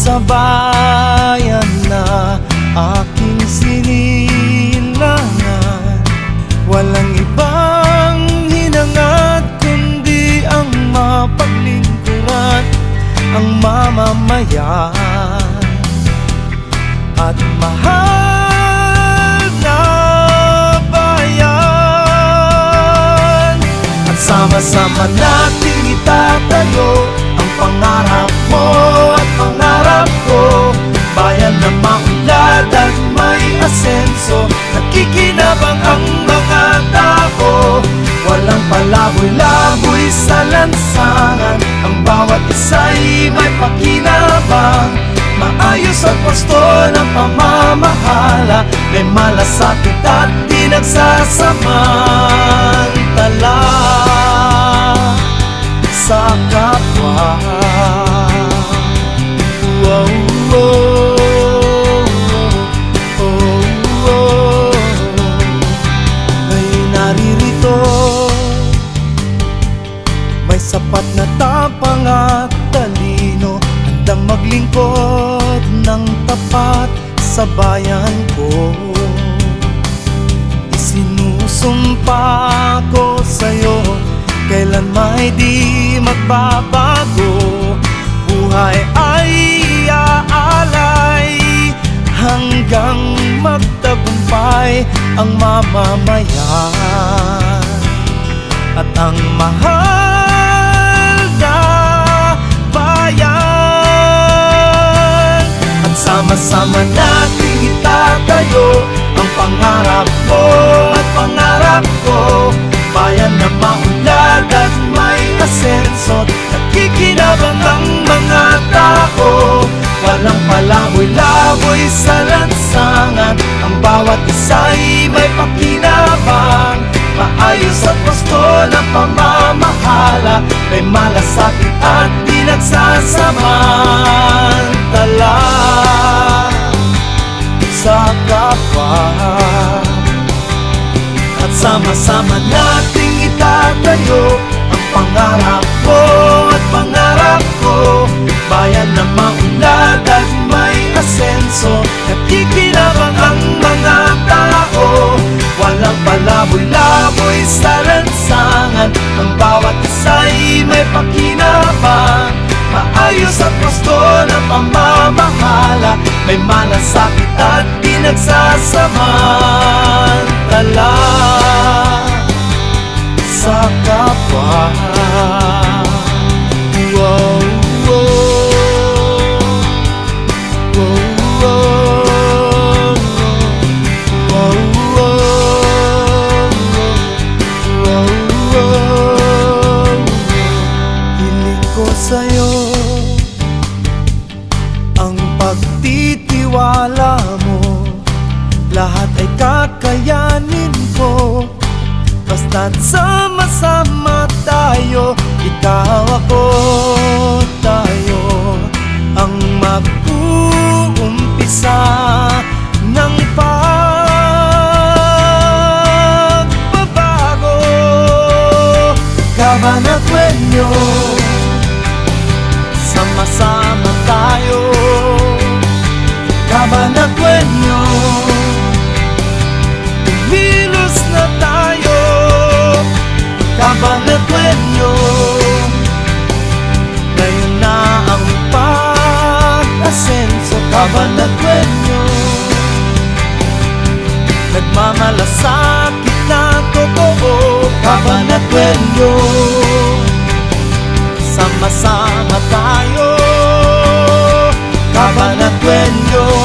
sa bayan na aking sinilangan. Walang ibang hinangad kundi ang mapaglingkuran ang mamamayan at mahal na bayan. At sama-sama nating itatayo ang pangarap mo at pangarap ko, bayan na maunlad at may asenso. Nakikinabang ang mga tao, walang palaboy-laboy sa lansangan. Ang bawat isa'y may pakinabang, maayos at wasto ng pamamahala. May malasakit at di nagsasamantala sa kapwa. Oh, oh, oh, oh, oh. May naririto, may sapat na tapang at talino, handang maglingkod ng tapat sa bayan ko. Isinusumpa ko sa'yo, kailan may di magbabago. Buhay ay aalay hanggang magtagumpay ang mamamayan at ang mahal na bayan. At sama-sama nating itatayo ang pangarap mo at pangarap ko, bayan na maunlad at may asenso. Nakikinabang ang mga tao, walang palaboy-laboy sa lansangan. Ang bawat isa'y may pakinabang, maayos at wasto ng pamamahala. May malasakit at di nagsasamantala sa kapwa. At sama-sama nating itatayo ang pangarap mo at pangarap ko, bayan na maunlad at may asenso. Nakikinabang ang mga tao, walang palaboy-laboy sa lansangan. Ang bawat isa'y may pakinabang, maayos at wasto ng pamamahala. May malasakit at di nagsasamantala sa kapwa. Wow, wow, wow, wow, wow, wow. Hiling ko sa'yo ang pagtitiwala mo, lahat ay kakayanin ko. Basta't sama-sama tayo, ikaw ako, tayo ang mag-uumpisa ng pagbabago. Cabanatueño, sama-sama tayo. Cabanatueño, kumilos na tayo. Cabanatueño, ngayon na ang pag-asenso. Cabanatueño, nagmamalasakit na totoo. Cabanatueño, sama-sama tayo. Cabanatueño,